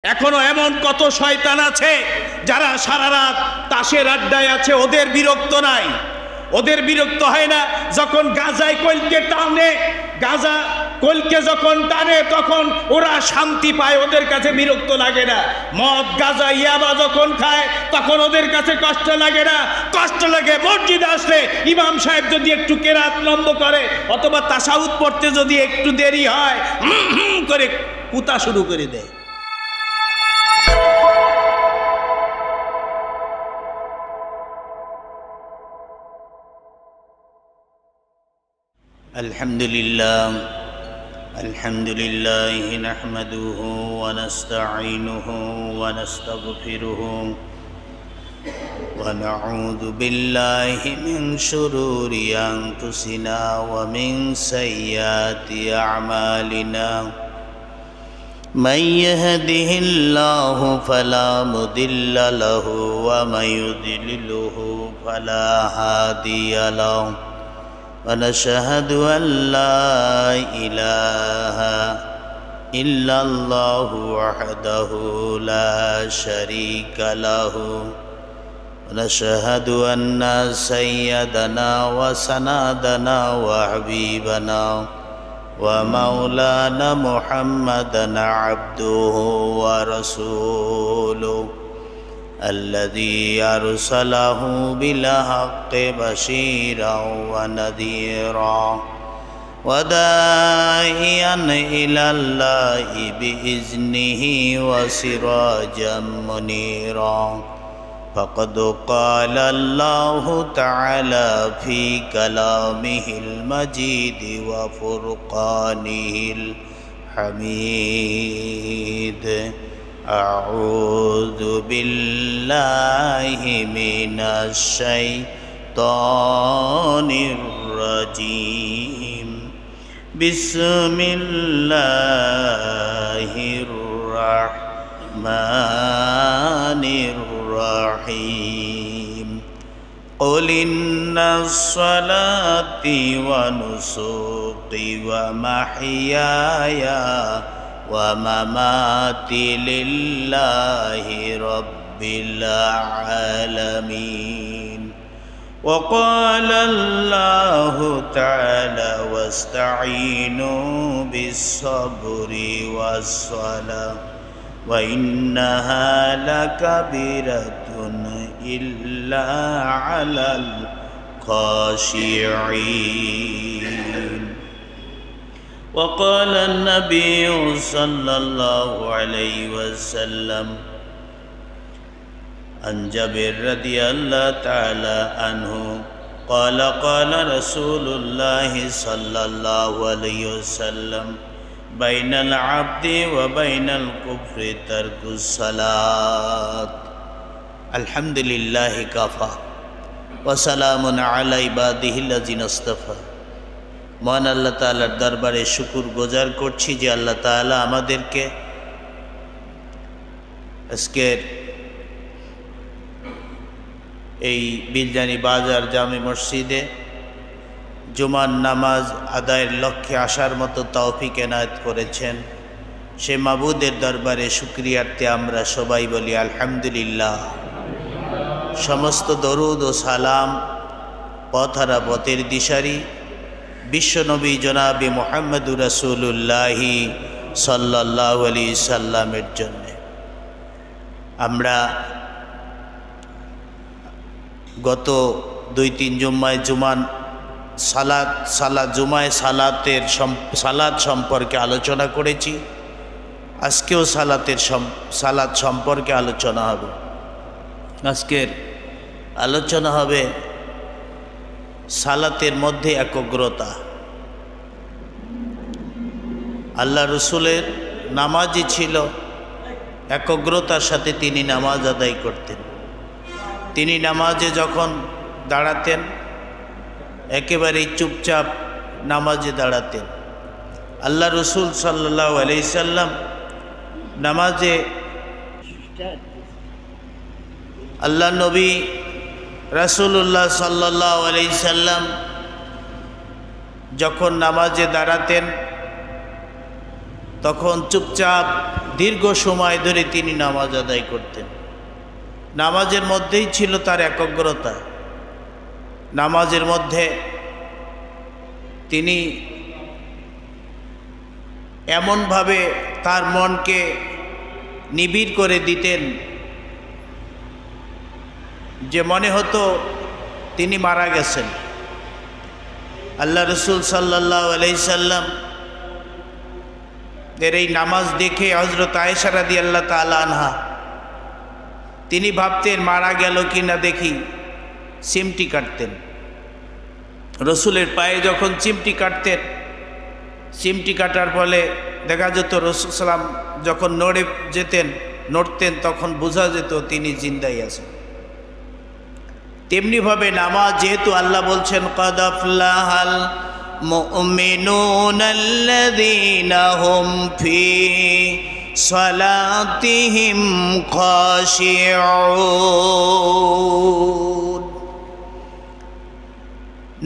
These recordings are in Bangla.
এখনো এমন কত শয়তান আছে যারা সারা রাত তাসের আড্ডায় আছে, ওদের বিরক্ত নাই, ওদের বিরক্ত হয় না। যখন গাজায় কলকে টানে, গাজা কলকে যখন টানে তখন ওরা শান্তি পায়, ওদের কাছে বিরক্ত লাগে না। মদ গাজা ইয়াবা যখন খায় তখন ওদের কাছে কষ্ট লাগে না। কষ্ট লাগে মসজিদে আসলে ইমাম সাহেব যদি একটু কেরাত লম্ব করে অথবা তাশাহুদ পড়তে যদি একটু দেরি হয় করে কুতা শুরু করে দেয়। আলহামদুলিল্লাহ নাহমাদুহু ওয়া নাস্তাঈনুহু ওয়া নাস্তাগফিরুহু ওয়া নাউযু বিল্লাহি মিন শুরুরি আনফুসিনা ওয়া মিন সাইয়্যাতি আ'মালিনা। মান ইয়াহদিহিল্লাহু ফালা মুদিল্লা লাহু ওয়া মান ইউদ্লিলহু ফালা হাদিয়া লাহু। ونشهد أن لا إله إلا الله وحده لا شريك له ونشهد أن سيدنا وسندنا وحبيبنا ومولانا محمدا عبده ورسوله الذي أرسله بالحق بشيرا ونذيرا وداعيا إلى الله بإذنه وسراجا منيرا. فقد قال الله تعالى في كلامه المجيد وفرقانه الحميد: أعوذ بالله من الشيطان الرجيم. بسم الله الرحمن الرحيم. قل إن صلاتي ونسكي ومحياي ومماتي لله رب العالمين. وقال الله تعالى: واستعينوا بالصبر والصلاة وإنها لكبيرة إلا على الخاشعين. وقال النبي صلى الله عليه وسلم عن جابر رضي الله تعالى عنه قال: قال رسول الله صلى الله عليه وسلم: بين العبد وبين الكفر ترك الصلاة. الحمد لله كفى وسلام على عباده الذين اصطفى. মহান আল্লাহ তাআলার দরবারে শুকর গুজার করছি যে আল্লাহ তাআলা আমাদেরকে আজকের এই বিলজানি বাজার জামে মসজিদে জুমার নামাজ আদায়ের লক্ষ্যে আসার মতো তৌফিক এনায়েত করেছেন। সে মাবুদের দরবারে শুকরিয়ার্থে আমরা সবাই বলি আলহামদুলিল্লাহ। সমস্ত দরুদ ও সালাম পথহারা পথের দিশারি বিশ্বনবী জনাবে মুহাম্মদুর রাসূলুল্লাহি সাল্লাল্লাহু আলাইহি সাল্লামের জন্য। আমরা গত 2-3 জুমায় সালাত সম্পর্কে আলোচনা করেছি। আজকেও সালাত সম্পর্কে আলোচনা হবে। আজকের আলোচনা হবে সালাতের মধ্যে একগ্রতা। আল্লাহ রসুলের নামাজই ছিল একগ্রতার সাথে তিনি নামাজ আদায় করতেন। তিনি নামাজে যখন দাঁড়াতেন একেবারেই চুপচাপ নামাজে দাঁড়াতেন। আল্লাহ রসুল সাল্লাল্লাহু আলাইহি সাল্লাম নামাজে আল্লাহ নবী রাসূলুল্লাহ সাল্লাল্লাহু আলাইহি সাল্লাম যখন নামাজে দাঁড়াতেন তখন চুপচাপ দীর্ঘ সময় ধরে তিনি নামাজ আদায় করতেন। নামাজের মধ্যেই ছিল তার একাগ্রতা। নামাজের মধ্যে তিনি এমনভাবে তার মনকে নিবিড় করে দিতেন যে মনে হতো তিনি মারা গেছেন। আল্লাহ রসুল সাল্লাল্লাহু আলাইহি সাল্লাম এর এই নামাজ দেখে হযরত আয়েশা রাদিয়াল্লাহু তাআলা আনহা তিনি ভাবতেন মারা গেল কিনা দেখি, চিমটি কাটতেন। রসুলের পায়ে যখন চিমটি কাটতেন, চিমটি কাটার ফলে দেখা যেত রসুল সাল্লাম যখন নড়তেন তখন বোঝা যেত তিনি জিন্দাই আছেন। তেমনিভাবে নামাজ, যেহেতু আল্লাহ বলছেন ক্বাদ আফলাহাল মুমিনুনাল্লাযীনা হুম ফি সালাতিহিম খাশিউন,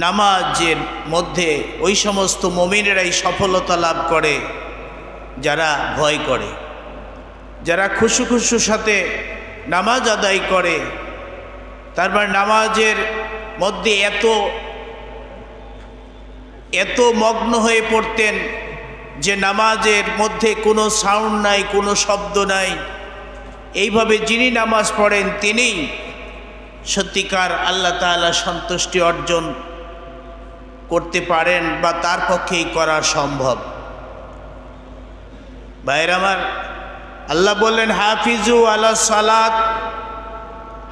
নামাজের মধ্যে ওই সমস্ত মুমিনেরাই সফলতা লাভ করে যারা ভয় করে, যারা খুশু সাথে নামাজ আদায় করে। তারপর নামাজের মধ্যে এত মগ্ন হয়ে পড়তেন যে নামাজের মধ্যে কোনো সাউন্ড নাই, কোনো শব্দ নাই। এইভাবে যিনি নামাজ পড়েন তিনি সত্যিকার আল্লাহ তাআলা সন্তুষ্টি অর্জন করতে পারেন বা তার পক্ষেই করা সম্ভব। ভাইরা আমার, আল্লাহ বললেন হাফিজু আলা সালাত,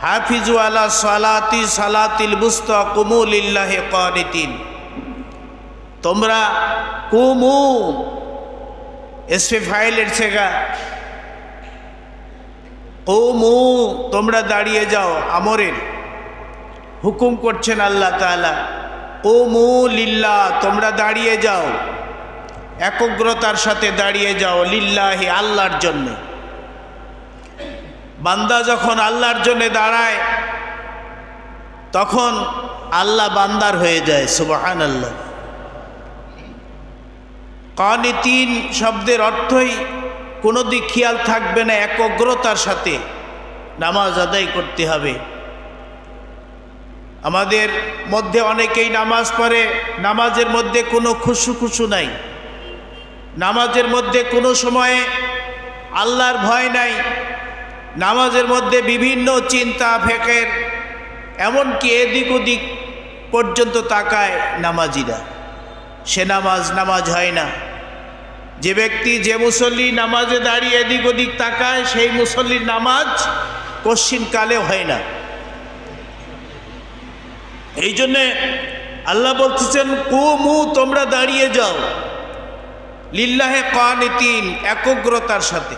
হাফিজু আলা সালাতি সালাতিল বুস্তা কুমু লিল্লাহি কানিতিন। তোমরা কুমু এসফে ফাইলের ছেগা, কুমু তোমরা দাঁড়িয়ে যাও, আমরের হুকুম করছেন আল্লাহ তাআলা। কুমু লিল্লাহ, তোমরা দাঁড়িয়ে যাও, একগ্রতার সাথে দাঁড়িয়ে যাও, লিল্লাহি আল্লাহর জন্য। বান্দা যখন আল্লাহর জন্য দাঁড়ায় তখন আল্লাহ বান্দার হয়ে যায়। সুবহানাল্লাহ। কানিতিন শব্দের অর্থই কোনো দিক খেয়াল থাকবে না, একগ্রতার সাথে নামাজ আদায় করতে হবে। আমাদের মধ্যে অনেকেই নামাজ পড়ে, নামাজের মধ্যে কোনো খুশু নাই, নামাজের মধ্যে কোনো সময়ে আল্লাহর ভয় নাই, নামাজের মধ্যে বিভিন্ন চিন্তা ফেকের, এমনকি এদিক ওদিক পর্যন্ত তাকায় নামাজিরা। সে নামাজ হয় না। যে ব্যক্তি, যে মুসল্লি নামাজে দাঁড়িয়ে এদিক ওদিক তাকায়, সেই মুসল্লির নামাজ কশ্চিনকালে হয় না। এই জন্যে আল্লাহ বলতেছেন কুমু তোমরা দাঁড়িয়ে যাও, লিল্লাহি কানিতিন একগ্রতার সাথে।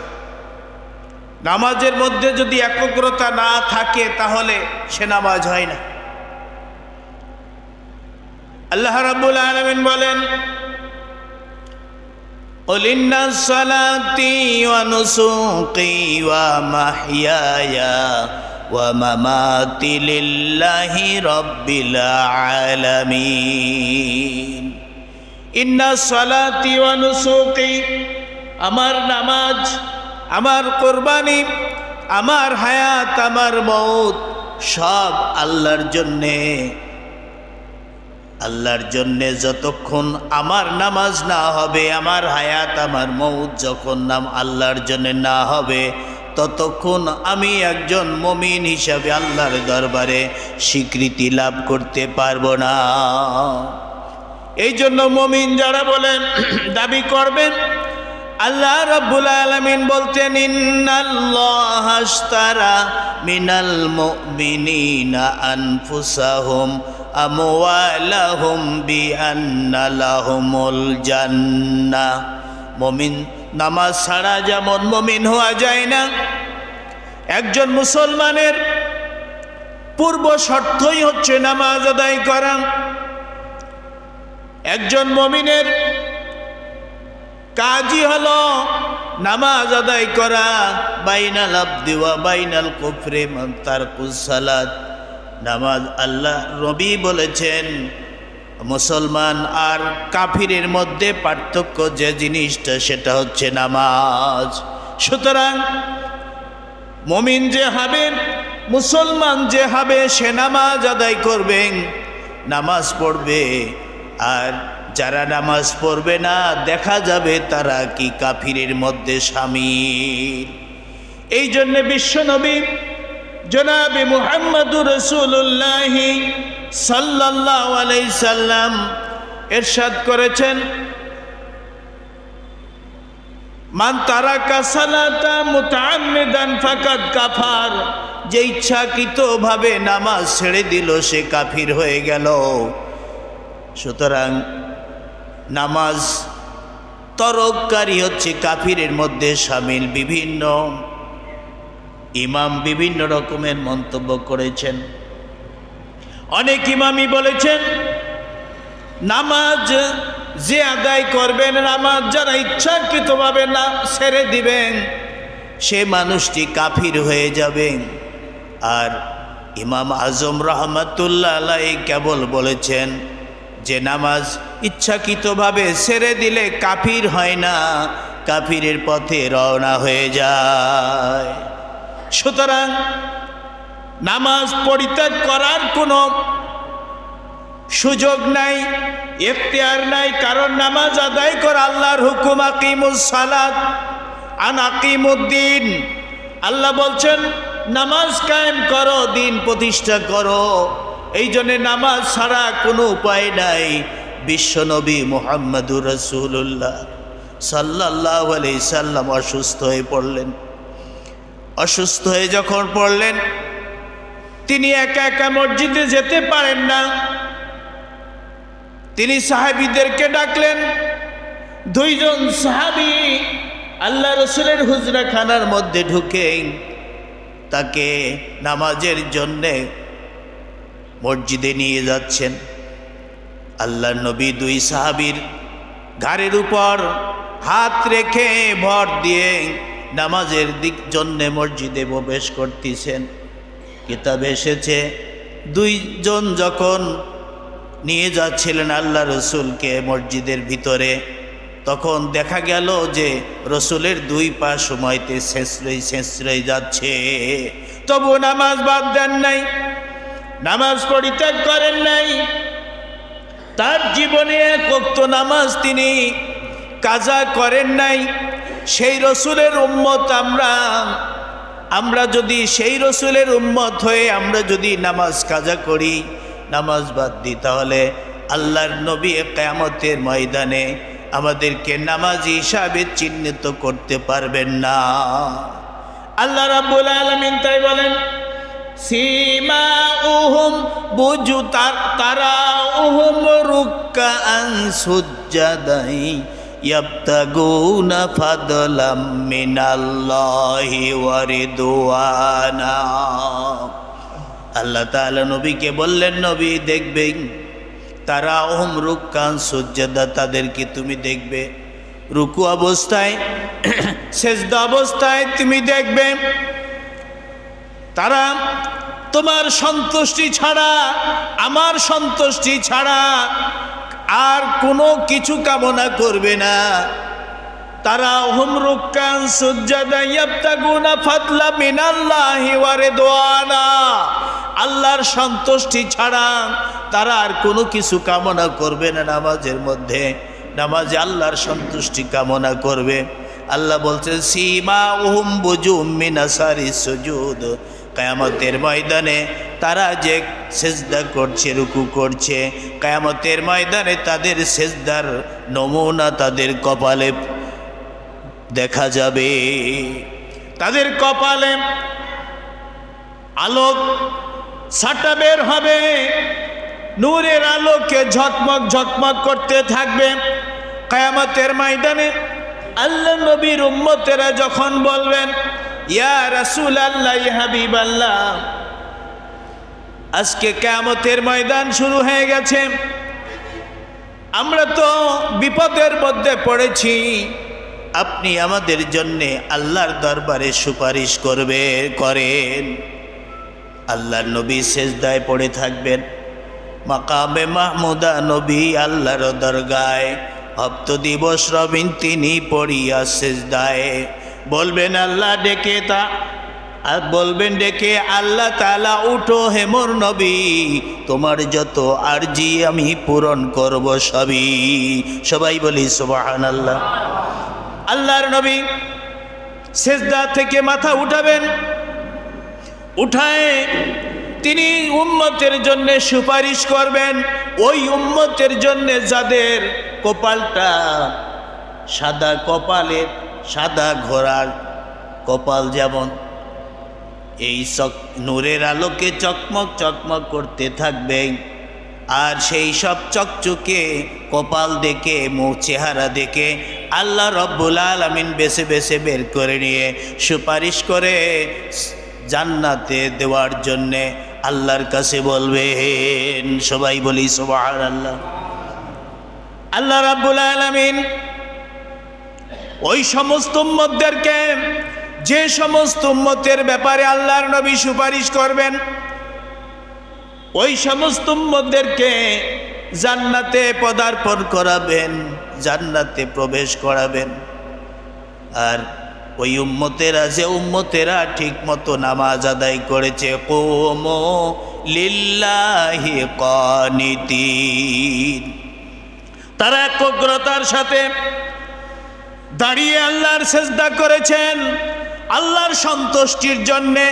নামাজের মধ্যে যদি একগ্রতা না থাকে তাহলে সে নামাজ হয় না। আল্লাহ রাব্বুল আলামিন বলেন কুল ইন্না সালাতি ওয়া নুসুকি ওয়া মাহইয়ায়া ওয়া মামাতি লিল্লাহি রাব্বিল আলামিন। ইন্না সালাতি ওয়া নুসুকি, আমার নামাজ, আমার কোরবানি, আমার হায়াত, আমার মৌত সব আল্লাহর জন্যে। আল্লাহর জন্যে যতক্ষণ আমার নামাজ না হবে, আমার হায়াত, আমার মৌত যখন আল্লাহর জন্যে না হবে, ততক্ষণ আমি একজন মুমিন হিসাবে আল্লাহর দরবারে স্বীকৃতি লাভ করতে পারবো না। এই জন্য মুমিন যারা বলেন, দাবি করবেন, আল্লাহ রাব্বুল আলামিন বলতেন ইন্নাল্লাহা আশতারা মিনাল মুমিনিনা আনফুসাহুম আমওয়ালাহুম বিআন্না লাহুমুল জান্নাহ। মুমিন নামাজ ছাড়া যেমন মুমিন হওয়া যায় না, একজন মুসলমানের পূর্ব শর্তই হচ্ছে নামাজ আদায় করা। একজন মুমিনের কাজই হলো নামাজ আদায় করা। বাইনাল আবদি ওয়া বাইনাল কুফরি মান তারকুস সালাত। নামাজ, আল্লাহ নবী বলেছেন মুসলমান আর কাফিরের মধ্যে পার্থক্য যে জিনিসটা, সেটা হচ্ছে নামাজ। সুতরাং মুমিন যে হবে, মুসলমান যে হবে, সে নামাজ আদায় করবে, নামাজ পড়বে। আর যারা নামাজ পড়বে না, দেখা যাবে তারা কি কাফিরের মধ্যে শামিল। এই জন্য বিশ্বনবী জনাবে মুহাম্মদুর রাসূলুল্লাহ সাল্লাল্লাহু আলাইহি সাল্লাম ইরশাদ করেছেন, মান তারাকা সালাতা মুতাআম্মিদান ফাকাদ কাফার, যে ইচ্ছাকৃতভাবে নামাজ ছেড়ে দিল সে কাফির হয়ে গেল। সুতরাং নামাজ তরককারী হচ্ছে কাফিরের মধ্যে শামিল। বিভিন্ন ইমাম বিভিন্ন রকমের মন্তব্য করেছেন। অনেক ইমামই বলেছেন নামাজ যে আদায় করবেন, নামাজ যারা ইচ্ছাকৃতভাবে না ছেড়ে দিবেন, সে মানুষটি কাফির হয়ে যাবে। আর ইমাম আজম রহমাতুল্লাহ আলাইহি কেবল বলেছেন যে নামাজ ইচ্ছাকৃতভাবে ছেড়ে দিলে কাফির হয় না, কাফিরের পথে রওনা হয়ে যায়। সুতরাং নামাজ পরিত্যাগ করার কোনো সুযোগ নাই, এখতিয়ার নাই। কারণ নামাজ আদায় করা আল্লাহর হুকুম, আকিমুস সালাত আন আকিমুদ্দিন। আল্লাহ বলছেন নামাজ কায়েম করো, দিন প্রতিষ্ঠা করো। এই জন্যে নামাজ ছাড়া কোনো উপায় নাই। বিশ্বনবী মুহাম্মদুর রাসূলুল্লাহ সাল্লাল্লাহু আলাইহি সাল্লাম অসুস্থ হয়ে পড়লেন। অসুস্থ হয়ে যখন পড়লেন, তিনি একা একা মসজিদে যেতে পারেন না। তিনি সাহাবীদেরকে ডাকলেন। দুইজন সাহাবী আল্লাহ রসুলের হুজরাখানার মধ্যে ঢুকে তাকে নামাজের জন্যে মসজিদে নিয়ে যাচ্ছেন। আল্লাহ নবী দুই সাহাবীর ঘাড়ের উপর হাত রেখে ভর দিয়ে নামাজের জন্যে মসজিদে প্রবেশ করতেছেন। কিতাবে এসেছে দুইজন যখন নিয়ে যাচ্ছিলেন আল্লাহ রসুলকে মসজিদের ভিতরে, তখন দেখা গেল যে রসুলের দুই পা সময়তে ছেঁচড়ে যাচ্ছে। তবু নামাজ বাদ দেন নাই, নামাজ পরিত্যাগ করেন নাই। তার জীবনে এক ওয়াক্ত নামাজ তিনি কাজা করেন নাই। সেই রসুলের উম্মত আমরা যদি সেই রসুলের উম্মত হয়ে আমরা যদি নামাজ কাজা করি, নামাজ বাদ দিই, তাহলে আল্লাহর নবী কিয়ামতের ময়দানে আমাদেরকে নামাজি হিসাবে চিহ্নিত করতে পারবেন না। আল্লাহ রাব্বুল আলামিন তাই বলেন, সীমাউহুম বুজু তারাউহুম রুকআন সুজ্জাদাই ইয়াবতাগুনা ফাদলাম মিনাল্লাহি ওয়া রিদওয়ানা। আল্লাহ তাআলা নবীকে বললেন, নবী দেখবেন তারাউহুম রুকআন সুজ্জাদা, তাদেরকে তুমি দেখবে রুকু অবস্থায়, সেজদা অবস্থায় তুমি দেখবে তারা তোমার সন্তুষ্টি ছাড়া, আমার সন্তুষ্টি ছাড়া আর কোনো কিছু কামনা করবে না। তারা হুম রুকআন সুজ্জাদা ইয়াবতাগুনা ফাদলা মিনাল্লাহি ওয়া রিদওয়ানা, আল্লাহর সন্তুষ্টি ছাড়া তারা আর কোনো কিছু কামনা করবে না নামাজের মধ্যে। নামাজে আল্লাহর সন্তুষ্টি কামনা করবে। আল্লাহ বলছেন সীমাউহুম বুজুম মিন আসারি সুজুদ, কিয়ামতের ময়দানে তারা যে সেজদা করছে, রুকু করছে, কিয়ামতের ময়দানে তাদের সেজদার নমুনা তাদের কপালে দেখা যাবে। তাদের কপালে আলোক ছাটা বের হবে, নূরের আলোকে ঝকমক ঝকমক করতে থাকবে। কিয়ামতের ময়দানে আল্লাহ নবীর উম্মতেরা যখন বলবেন, ইয়া রাসূলুল্লাহ, ইয়া হাবিবাল্লাহ, আজকে কিয়ামতের ময়দান শুরু হয়ে গেছে, আমরা তো বিপদের মধ্যে পড়েছি, আপনি আমাদের জন্যে আল্লাহর দরবারে সুপারিশ করেন। আল্লাহর নবী সেজদায় পড়ে থাকবেন, মাকামে মাহমুদা নবী আল্লাহর দরগায় হপ্ত দিবস রবিন তিনি পড়িয়া সেজদায় বলবেন আল্লাহ ডেকে আর বলবেন ডেকে, আল্লাহ তাআলা উঠো হে মোর নবী, তোমার যত আরজি আমি পূরণ করব সবই। সবাই বলি সুবহানাল্লাহ। আল্লাহর নবী সিজদা থেকে মাথা উঠাবেন, উঠায় তিনি উম্মতের জন্য সুপারিশ করবেন। ওই উম্মতের জন্য যাদের কপালটা সাদা, কপালের সাদা ঘোড়ার কপাল যেমন এই নূরের আলোকে চকমক চকমক করতে থাকবে, আর সেই সব চকচকে কপাল দেখে, মুখ চেহারা দেখে আল্লাহ রব্বুল আলামিন বেছে বেছে বের করে নিয়ে সুপারিশ করে জান্নাতে দেওয়ার জন্যে আল্লাহর কাছে বলবেন। সবাই বলি সুবহানাল্লাহ। আল্লাহ রাব্বুল আলামিন ওই সমস্ত উম্মতদেরকে, যে সমস্ত উম্মতের ব্যাপারে আল্লাহর নবী সুপারিশ করবেন, ওই সমস্ত উম্মতদেরকে জান্নাতে পদার্পণ করাবেন, জান্নাতে প্রবেশ করাবেন। আর ওই উম্মতেরা, যে উম্মতেরা ঠিক মতো নামাজ আদায় করেছে, কুমু লিল্লাহি কানিতিন, তারা একাগ্রতার সাথে দাঁড়িয়ে আল্লাহর সিজদা করেছেন, আল্লাহর সন্তুষ্টির জন্যে,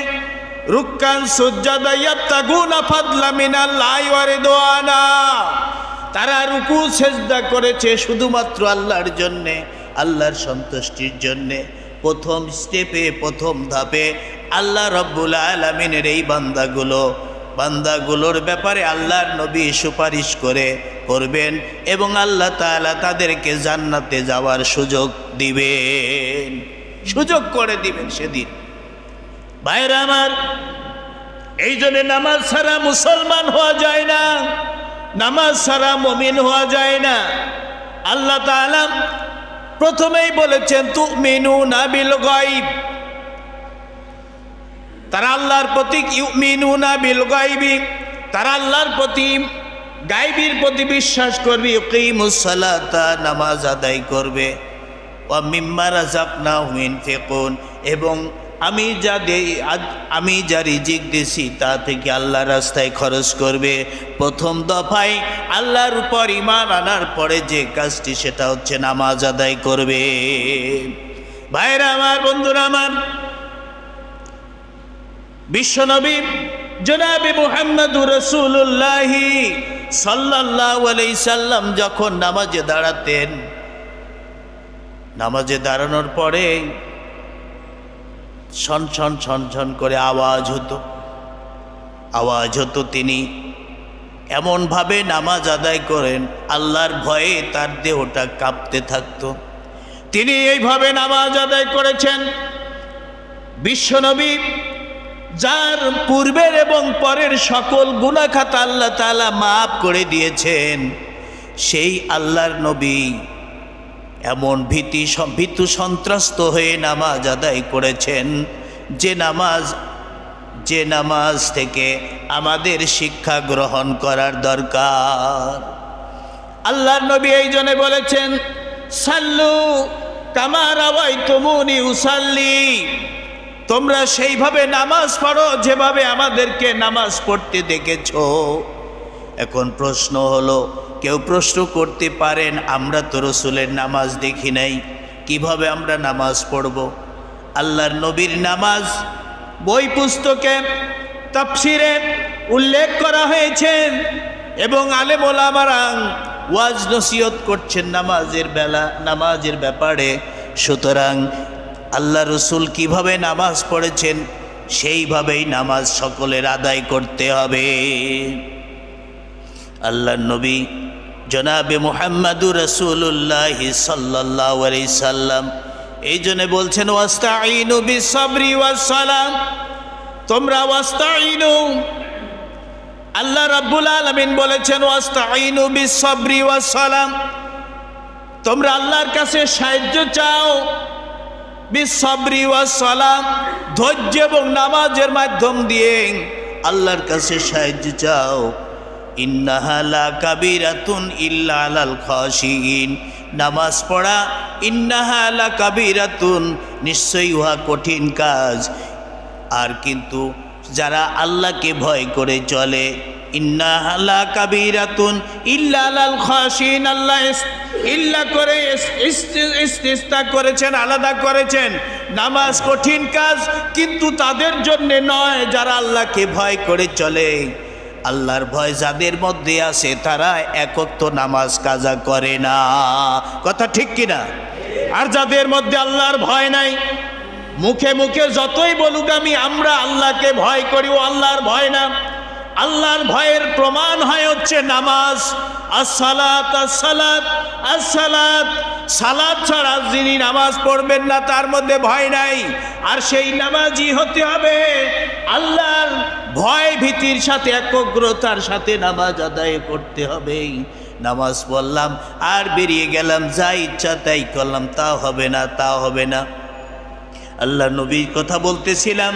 রুক্কান সুজদা ইয়াবতাগুনা ফাদলা মিনাল্লাহি ওয়া রিদওয়ানা, তারা রুকু সিজদা করেছে শুধুমাত্র আল্লাহর জন্যে, আল্লাহর সন্তুষ্টির জন্যে। প্রথম স্টেপে, প্রথম ধাপে আল্লাহ রব্বুল আলামিনের এই বান্দাগুলোর ব্যাপারে আল্লাহর নবী সুপারিশ করবেন এবং আল্লাহ তাআলা তাদেরকে জান্নাতে যাওয়ার সুযোগ দিবেন, সুযোগ করে দিবেন সেদিন। ভাইরা আমার, এই জন্য নামাজ ছাড়া মুসলমান হওয়া যায় না, নামাজ ছাড়া মুমিন হওয়া যায় না। আল্লাহ তাআলা প্রথমেই বলেছেন তুমিনুনা বিল গায়ব, তারা আল্লাহর প্রতি, ইউমিনুনা বিল গায়বি, তারা আল্লাহর প্রতি, গায়বীর প্রতি বিশ্বাস করবে। ইকিমুস সালাতা, নামাজ আদায় করবে। ওয়া মিম্মা রাযাকনাহুম ইনফিকুন, এবং আমি যা রিজিক দিয়েছি তা থেকে আল্লাহর রাস্তায় খরচ করবে। প্রথম দফায় আল্লাহর উপর ঈমান আনার পরে যে কাজটি, সেটা হচ্ছে নামাজ আদায় করবে। ভাইরা আমার, বন্ধুরা আমার, বিশ্বনবী জনাবে মুহাম্মদুর রাসূলুল্লাহ সাল্লাল্লাহু আলাইহি সাল্লাম যখন নামাজে দাঁড়াতেন, নামাজে দাঁড়ানোর পরে ছন ছন ছন ছন করে আওয়াজ হতো। তিনি এমনভাবে নামাজ আদায় করেন, আল্লাহর ভয়ে তার দেহটা কাঁপতে থাকতো। তিনি এইভাবে নামাজ আদায় করেছেন। বিশ্বনবী, যার পূর্বের এবং পরের সকল গুনাহ খাতা আল্লাহ তাআলা মাফ করে দিয়েছেন, সেই আল্লাহর নবী এমন ভীতু সন্ত্রস্ত হয়ে নামাজ আদায় করেছেন, যে নামাজ থেকে আমাদের শিক্ষা গ্রহণ করার দরকার। আল্লাহর নবী এই জন্য বলেছেন, সাল্লু কামা রাআইতুমুনি উসাল্লি, তোমরা সেইভাবে নামাজ পড়ো যেভাবে আমাদেরকে নামাজ পড়তে দেখেছো। এখন প্রশ্ন হলো, কেউ প্রশ্ন করতে পারেন, আমরা তো রাসূলের নামাজ দেখি নাই, কিভাবে আমরা নামাজ পড়ব? আল্লাহর নবীর নামাজ বই পুস্তকে, তাফসিরে উল্লেখ করা হয়েছে এবং আলেম ওলামারা ওয়াজ নসিহত করছেন নামাজের ব্যাপারে। সুতরাং আল্লাহ রসুল কিভাবে নামাজ পড়েছেন, সেইভাবেই নামাজ সকলের আদায় করতে হবে। আল্লাহর নবী জনাবে মুহাম্মদুর রাসূলুল্লাহ সাল্লাল্লাহু আলাইহি সাল্লাম এই জন্য বলছেন, ওয়াস্তাঈনু বিসসবরি ওয়াসসালাম, তোমরা ওয়াস্তাঈনু, আল্লাহ রাব্বুল আলামিন বলেছেন ওয়াস্তাঈনু বিসসবরি ওয়াসসালাম, তোমরা আল্লাহর কাছে সাহায্য চাও, বিসসবরি ওয়াসসালাম, ধৈর্য এবং নামাজের মাধ্যম দিয়ে আল্লাহর কাছে সাহায্য চাও। ইন্নাহা লা কাবীরাতুন ইল্লা আলাল খাশিঈন, নামাজ পড়া ইন্নাহা লাকাবীরাতুন, নিশ্চয়ই উহা কঠিন কাজ। আর কিন্তু যারা আল্লাহকে ভয় করে চলে, ইন্নাহা লাকাবীরাতুন ইল্লা আলাল খাশিন, আল্লাহ ইল্লা করে ইস্তিসনা করেছেন, আলাদা করেছেন। নামাজ কঠিন কাজ, কিন্তু তাদের জন্য নয় যারা আল্লাহকে ভয় করে চলে। আল্লাহর ভয় যাদের মধ্যে আছে তারা এক ওয়াক্ত নামাজ কাজা করে না। কথা ঠিক কিনা? আর যাদের মধ্যে আল্লাহর ভয় নাই, মুখে মুখে যতই বলুক আমরা আল্লাহকে ভয় করি, ও আল্লাহর ভয় না। আল্লাহর ভয়ের প্রমাণ হয় হচ্ছে নামাজ। আসসালাত আসসালাত আসসালাত, সালাত ছাড়া যিনি নামাজ পড়বেন না তার মধ্যে ভয় নাই। আর সেই নামাজি হতে হবে আল্লাহর ভয় ভীতির সাথে, একগ্রতার সাথে নামাজ আদায় করতে হবে। নামাজ পড়লাম আর বেরিয়ে গেলাম, যা ইচ্ছা তাই করলাম, তা হবে না, তা হবে না। আল্লাহ নবীর কথা বলতেছিলাম,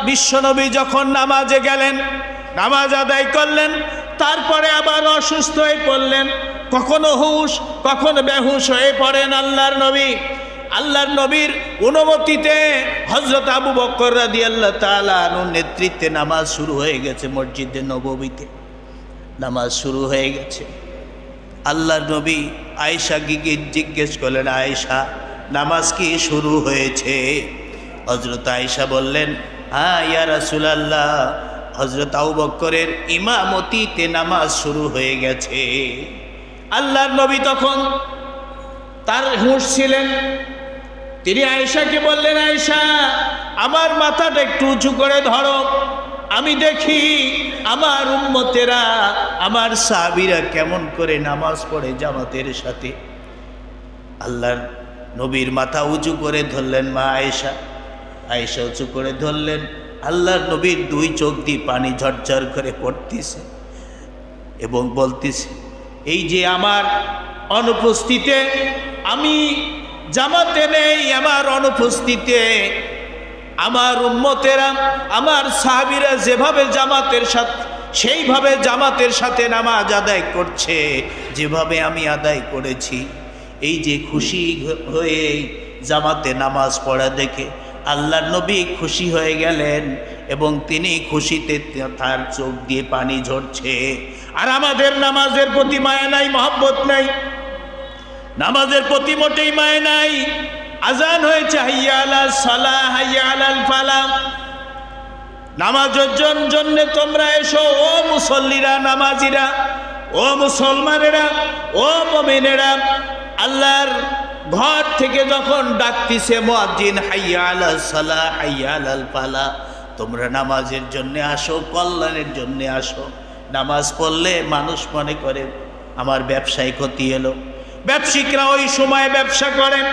বিশ্বনবী যখন নামাজে গেলেন, নামাজ আদায় করলেন, তারপরে আবার অসুস্থ হয়ে পড়লেন, কখনো হুঁশ কখনো বেহুশ হয়ে পড়েন আল্লাহর নবীর অনুমতিতে হযরত আবু বকর রাদিয়াল্লাহু তাআলা আনহুর নেতৃত্বে নামাজ শুরু হয়ে গেছে। মসজিদে নববীতে নামাজ শুরু হয়ে গেছে। আল্লাহর নবী আয়েশাকে জিজ্ঞেস করলেন, আয়েশা নামাজ কি শুরু হয়েছে? হযরত আয়েশা বললেন, হ্যাঁ ইয়া রাসূলুল্লাহ, হযরত আবু বকরের ইমামতিতে নামাজ শুরু হয়ে গেছে। আল্লাহর নবী তখন তার হুঁশ ছিলেন। তিনি আয়েশাকে বললেন, আয়েশা আমার মাথাটা একটু উঁচু করে ধরো, আমি দেখি আমার উম্মতেরা, আমার সাহাবীরা কেমন করে নামাজ পড়ে জামাতের সাথে। আল্লাহর নবীর মাথা উঁচু করে ধরলেন মা আয়েশা উঁচু করে ধরলেন। আল্লাহর নবীর দুই চোখ দিয়ে পানি ঝরঝর করে পড়তেছে এবং বলতেছে, এই যে আমার অনুপস্থিতিতে, আমি জামাতে নেই, আমার অনুপস্থিতিতে আমার উম্মতেরা, আমার সাহাবীরা যেভাবে জামাতের সাথে, সেইভাবে জামাতের সাথে নামাজ আদায় করছে, যেভাবে আমি আদায় করেছি। এই যে খুশি হয়ে জামাতে নামাজ পড়া দেখে আল্লাহর নবী খুশি হয়ে গেলেন এবং তিনি খুশিতে তার চোখ দিয়ে পানি ঝরছে। আর আমাদের নামাজের প্রতি মায়া নাই, মহব্বত নাই, নামাজের প্রতি মোটেই মায়া নাই। আজান হয়েছে, হাইয়া আলাস সালাহ হাইয়া আলাল ফালাহ, নামাজের জন্য তোমরা এসো, ও মুসল্লিরা, নামাজিরা, ও মুসলমানেরা, ও মুমিনেরা। আল্লাহর ঘর থেকে যখন ডাকতিছে মুয়াজ্জিন, হাইয়া আলাস সালাহ হাইয়া আলাল ফালাহ, তোমরা নামাজের জন্য আসো, কল্যাণের জন্য আসো। নামাজ পড়লে মানুষ মনে করে আমার ব্যবসায় ক্ষতি এলো। ব্যবসায়িকরা ওই সময় ব্যবসা করেন,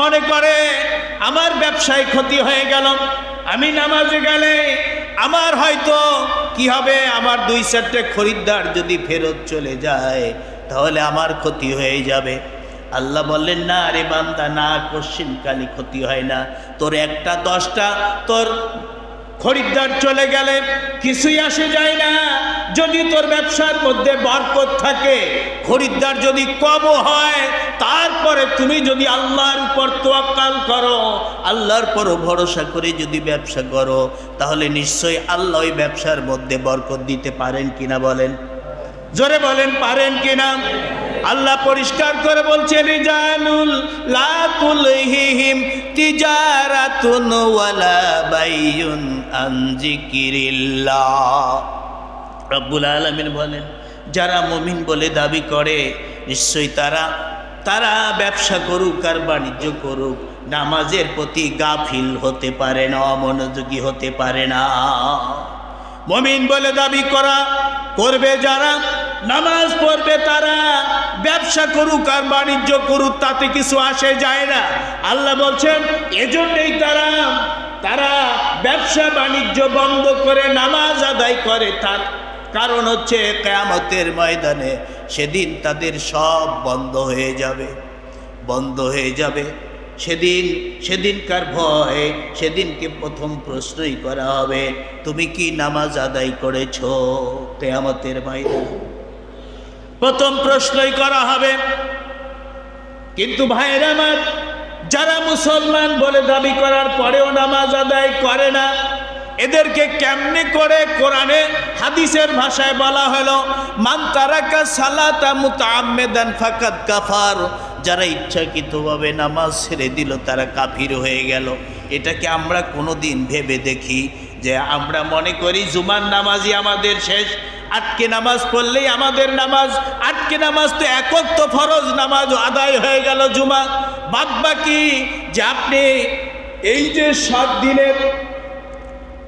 মনে করে আমার ব্যবসায় ক্ষতি হয়ে গেল, আমি নামাজে গেলে আমার হয়তো কি হবে, আমার 2-4টে খরিদ্দার যদি ফেরত চলে যায় তাহলে আমার ক্ষতি হয়ে যাবে। আল্লাহ বললেন, না রে বান্দা, না, কোশ্চিনকালে ক্ষতি হয় না। তোর 1টা-10টা তোর খরিদ্দার চলে গেলে কিছুই আসে যায় না। যদি তোর ব্যবসার মধ্যে বরকত থাকে, খরিদ্দার যদি কম হয়, তারপরে তুমি যদি আল্লাহর উপর তাওয়াক্কুল করো, আল্লাহর উপর ভরসা করে যদি ব্যবসা করো, তাহলে নিশ্চয়ই আল্লাহ ওই ব্যবসার মধ্যে বরকত দিতে পারেন কিনা বলেন, জোরে বলেন, পারেন কিনা? আল্লাহ পরিষ্কার করে বলছেন, রিজালুল লা তুলহিহিম তিজারাতুন ওয়ালা বাইউন আন যিকিরিল্লাহ। রব্বুল আলামিন বলেন, যারা মুমিন বলে দাবি করে, নিশ্চয়ই তারা ব্যবসা করুক আর বাণিজ্য করুক, নামাজের প্রতি গাফিল হতে পারে না, অমনোযোগী হতে পারে না। মুমিন বলে দাবি করবে যারা, নামাজ পড়বে তারা, ব্যবসা করুক আর বাণিজ্য করুক, তাতে কিছু আসে যায় না। আল্লাহ বলছেন, এজন্যই তারা ব্যবসা বাণিজ্য বন্ধ করে নামাজ আদায় করে। তার কারণ হচ্ছে কিয়ামতের ময়দানে সেদিন তাদের সব বন্ধ হয়ে যাবে। সেদিনকার ভয়, সেদিনকে প্রথম প্রশ্নই করা হবে, তুমি কি নামাজ আদায় করেছো? কিয়ামতের ময়দানে প্রথম প্রশ্নই করা হবে। কিন্তু ভাইয়েরা আমার, যারা মুসলমান বলে দাবি করার পরেও নামাজ আদায় করে না, এদেরকে কেমনে করে কোরআনে হাদিসের ভাষায় বলা হলো মান তারাকা সালাতা মুতাআম্মিদান ফাকাদ কাফার, যারা ইচ্ছাকৃতভাবে নামাজ ছেড়ে দিল তারা কাফির হয়ে গেল। এটাকে আমরা কোনোদিন ভেবে দেখি যে আমরা মনে করি জুমার নামাজই আমাদের শেষ, আটকে নামাজ পড়লেই আমাদের নামাজ, আটকে নামাজ তো একক তো ফরজ নামাজ আদায় হয়ে গেল জুমা, বাদ বাকি যে আপনি এই যে 7 দিনের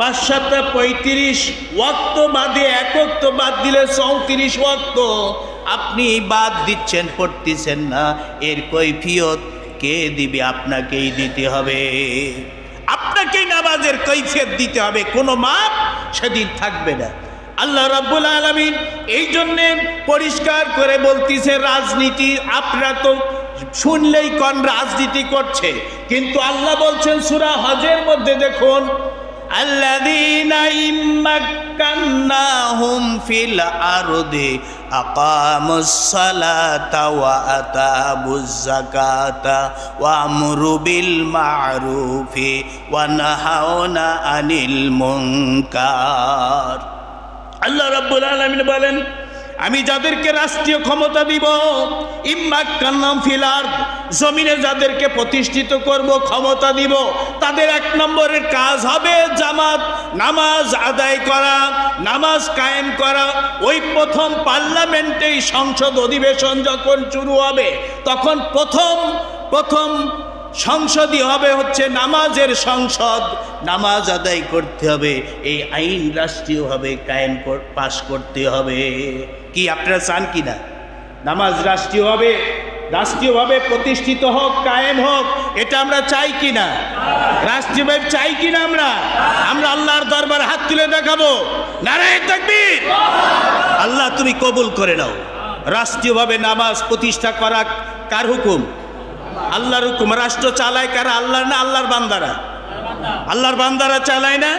5-7-35 ওয়াক্ত বাদে একক তো বাদ দিলে 34 ওয়াক্ত আপনি বাদ দিচ্ছেন, পড়তেছেন না, এর কৈফিয়ত কে দিবে? আপনাকেই দিতে হবে, আপনাকেই নামাজের কৈফিয়ত দিতে হবে, কোনো মাপ সেদিন থাকবে না। আল্লাহ রাব্বুল আলামিন এই জন্যে পরিষ্কার করে বলতেছে, রাজনীতি আপনারা তো শুনলেই কোন রাজনীতি করছে, কিন্তু আল্লাহ বলছেন সূরা হজের মধ্যে দেখুন, আল্লাযীনা ইম্মাক্কান্নাহুম ফিল আরদি আকামুস সালাতা ওয়া আতাবুজ যাকাতা ওয়া আমরু বিল মা'রুফি ওয়া নাহাউনা আনিল মুনকার। আল্লাহ রাব্বুল আলামিন বলেন, আমি যাদেরকে রাষ্ট্রীয় ক্ষমতা দিব, ইম্মাক্কান্নাহুম ফিল আরদ, জমিনে যাদেরকে প্রতিষ্ঠিত করব, ক্ষমতা দিব, তাদের 1 নম্বরের কাজ হবে জামাত, নামাজ আদায় করা, নামাজ কায়েম করা। ওই প্রথম পার্লামেন্টেই সংসদ অধিবেশন যখন শুরু হবে, তখন প্রথম সংসদই হবে হচ্ছে নামাজের সংসদ, নামাজ আদায় করতে হবে, এই আইন রাষ্ট্রীয়ভাবে কায়েম পাশ করতে হবে। কি আপনারা চান কি না নামাজ রাষ্ট্রীয়ভাবে প্রতিষ্ঠিত হোক, কায়েম হোক? এটা আমরা চাই কি না? রাষ্ট্রীয়ভাবে চাই কি না? আমরা আল্লাহর দরবারে হাত তুলে দেখাবো, নারায়ে তাকবীর। আল্লাহ তুমি কবুল করে নাও। রাষ্ট্রীয়ভাবে নামাজ প্রতিষ্ঠা করা কার হুকুম? আল্লাহর হুকুম। রাষ্ট্র চালায় কারা? আল্লাহর না আল্লাহর বান্দারা? আল্লাহর বান্দারা চালায় না?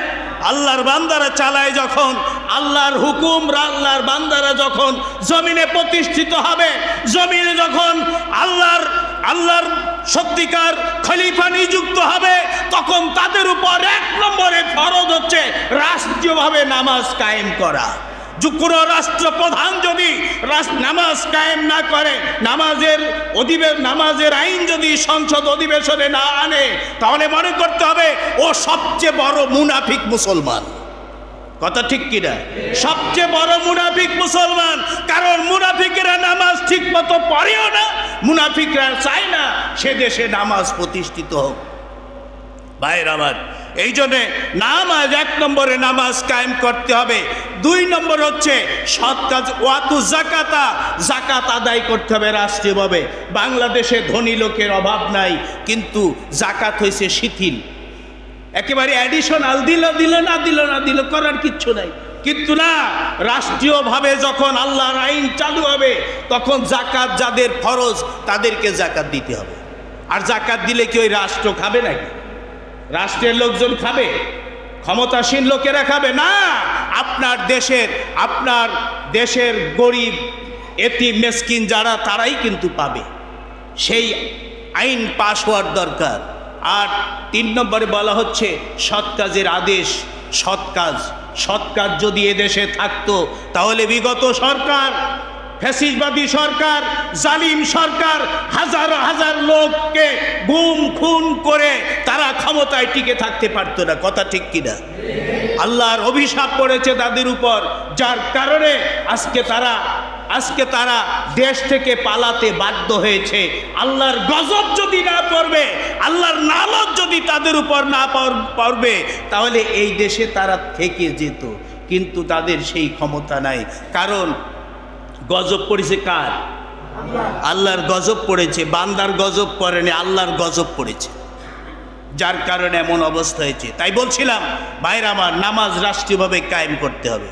আল্লাহর বান্দারা চালায় যখন আল্লাহর হুকুম, আল্লাহর বান্দারা যখন জমিনে প্রতিষ্ঠিত হবে, জমিনে যখন আল্লাহর সত্যিকার খলিফা নিযুক্ত হবে, তখন তাদের উপর 1 নম্বরে ফরজ হচ্ছে রাষ্ট্রীয়ভাবে নামাজ কায়েম করা। কোনো রাষ্ট্রপ্রধান যদি নামাজ কায়েম না করে, নামাজের আইন যদি সংসদ অধিবেশনে না আনে, তাহলে মনে করতে হবে ও সবচেয়ে বড় মুনাফিক মুসলমান। কথা ঠিক কিনা? সবচেয়ে বড় মুনাফিক মুসলমান। কারণ মুনাফিকেরা নামাজ ঠিক মতো পড়েও না, মুনাফিকরা চায় না সে দেশে নামাজ প্রতিষ্ঠিত হোক। ভাইয়ের আমার, এই জন্যে নামাজ 1 নম্বরে নামাজ কায়েম করতে হবে। 2 নম্বর হচ্ছে সৎ কাজ, ওয়াতু জাকাতা, জাকাত আদায় করতে হবে রাষ্ট্রীয়ভাবে। বাংলাদেশে ধনী লোকের অভাব নাই, কিন্তু জাকাত হয়েছে শিথিল, একেবারে অ্যাডিশনাল, দিল করার কিচ্ছু নাই। কিন্তু না, রাষ্ট্রীয়ভাবে যখন আল্লাহর আইন চালু হবে, তখন জাকাত যাদের ফরজ তাদেরকে জাকাত দিতে হবে। আর জাকাত দিলে কি ওই রাষ্ট্র খাবে নাকি? রাষ্ট্রের লোকজন খাবে? ক্ষমতাসীন লোকেরা খাবে না। আপনার দেশের গরিব, এতিম, মিসকিন যারা, তারাই কিন্তু পাবে। সেই আইন পাশ হওয়ার দরকার। আর 3 নম্বরে বলা হচ্ছে সৎ কাজের আদেশ। সৎ কাজ যদি এদেশে থাকতো, তাহলে বিগত সরকার, ফ্যাসিস্টবাদী সরকার, জালিম সরকার হাজার লোককে গুম খুন করে তারা ক্ষমতায় টিকে থাকতে পারতো না। কথা ঠিক কিনা? আল্লাহর অভিশাপ পড়েছে তাদের উপর, যার কারণে আজকে তারা দেশ থেকে পালাতে বাধ্য হয়েছে। আল্লাহর গজব যদি না পড়বে, আল্লাহর নালত যদি তাদের উপর না পড়বে, তাহলে এই দেশে তারা থেকে যেত। কিন্তু তাদের সেই ক্ষমতা নাই। কারণ গজব পড়েছে কার? আল্লাহর গজব পড়েছে। বান্দার গজব পড়েনি, আল্লাহর গজব পড়েছে, যার কারণে এমন অবস্থা হয়েছে। তাই বলছিলাম ভাইরা আমার, নামাজ রাষ্ট্রীয়ভাবে কায়েম করতে হবে।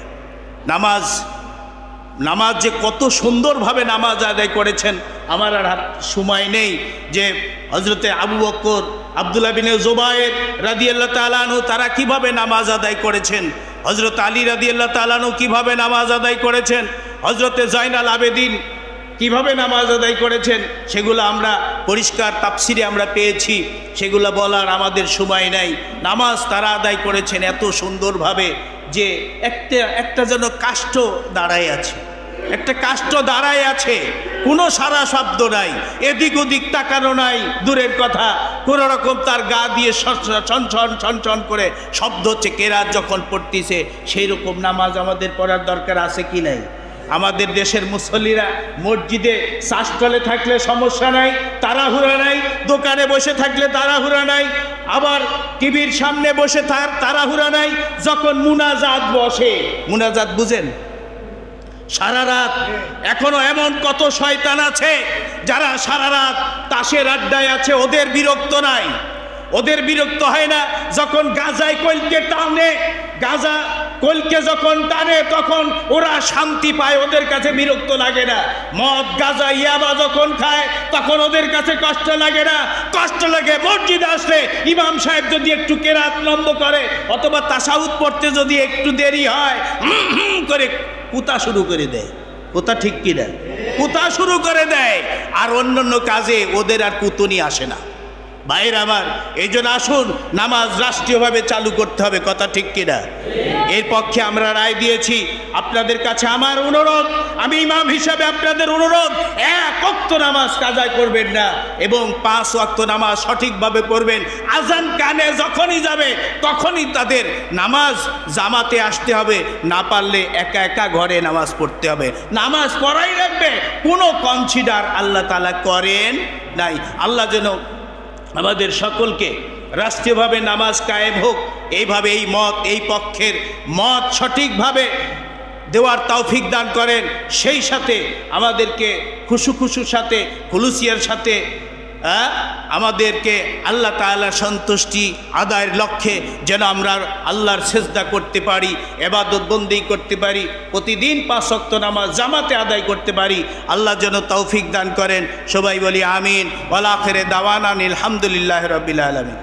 নামাজ যে কত সুন্দরভাবে নামাজ আদায় করেছেন, আমার আর সময় নেই যে হযরতে আবু বকর, আব্দুল্লাহ বিন জুবায়ের রাদিয়াল্লাহু তাআলা আনহু তারা কিভাবে নামাজ আদায় করেছেন, হযরত আলী রাদিয়াল্লাহু তাআলা আনহু কিভাবে নামাজ আদায় করেছেন, হযরতে জাইনাল আবেদিন কিভাবে নামাজ আদায় করেছেন সেগুলো আমরা পরিষ্কার তাফসিরে আমরা পেয়েছি, সেগুলো বলার আমাদের সময় নাই। নামাজ তারা আদায় করেছেন এত সুন্দরভাবে যে একটা যেন কাষ্ঠ দাঁড়ায় আছে, একটা কাষ্ঠ দাঁড়ায় আছে, কোনো সারা শব্দ নাই, এদিক ওদিক তাকানো নাই, দূরের কথা কোনো রকম তার গা দিয়ে ছন করে শব্দ হচ্ছে। কেরাত যখন পড়তেছে সেই রকম নামাজ আমাদের পড়ার দরকার আছে কি নাই? আমাদের দেশের মুসল্লিরা মসজিদে শ্বাসতলে থাকলে সমস্যা নাই, তাড়াহুড়া নাই, দোকানে বসে থাকলে তাড়াহুড়া নাই, আবার টিভির সামনে বসে তাড়াহুড়া নাই। যখন মুনাজাত বসে, মুনাজাত বুঝেন, সারা রাত এখনো এমন কত শয়তান আছে যারা সারা রাত তাসের আড্ডায় আছে, ওদের বিরক্ত নাই, ওদের বিরক্ত হয় না। যখন গাজায় কলকে টানে, গাজা কলকে যখন টানে তখন ওরা শান্তি পায়, ওদের কাছে বিরক্ত লাগে না। মদ গাজা ইয়াবা যখন খায় তখন ওদের কাছে কষ্ট লাগে না। কষ্ট লাগে মসজিদে আসলে ইমাম সাহেব যদি একটু কেরাত লম্ব করে অথবা তাশাহুদ পড়তে যদি একটু দেরি হয় করে কুতা শুরু করে দেয়। কুতা ঠিক কিনা? কুতা শুরু করে দেয়। আর অন্যান্য কাজে ওদের আর কুতুনি আসে না। ভাইয়ের আমার, এই জন্য আসুন নামাজ রাষ্ট্রীয়ভাবে চালু করতে হবে, কথা ঠিক কিনা? এর পক্ষে আমরা রায় দিয়েছি। আপনাদের কাছে আমার অনুরোধ, আমি ইমাম হিসাবে আপনাদের অনুরোধ, এক ওয়াক্ত নামাজ কাজা করবেন না এবং 5 ওয়াক্ত নামাজ সঠিকভাবে পড়বেন। আজান কানে যখনই যাবে তখনই তাদের নামাজ জামাতে আসতে হবে, না পারলে একা একা ঘরে নামাজ পড়তে হবে। নামাজ পড়াই লাগবে, কোনো কনসিডার আল্লাহ তাআলা করেন নাই। আল্লাহ যেন আমাদের সকলকে রাষ্ট্রীয়ভাবে নামাজ কায়েম হোক, এইভাবে এই পক্ষের মত সঠিকভাবে দেওয়ার তৌফিক দান করেন। সেই সাথে আমাদেরকে খুশুর সাথে খুলুসিয়ার সাথে আমাদেরকে আল্লাহ তাআলার সন্তুষ্টি আদায়ের লক্ষ্যে যেন আমরা আল্লাহর সেজদা করতে পারি, ইবাদত বন্দি করতে পারি, প্রতিদিন 5 ওয়াক্ত নামাজ জামাতে আদায় করতে পারি। আল্লাহ যেন তৌফিক দান করেন। সবাই বলি আমিন। ওয়া আখিরে দাওয়ানা আলহামদুলিল্লাহি রাব্বিল আলামিন।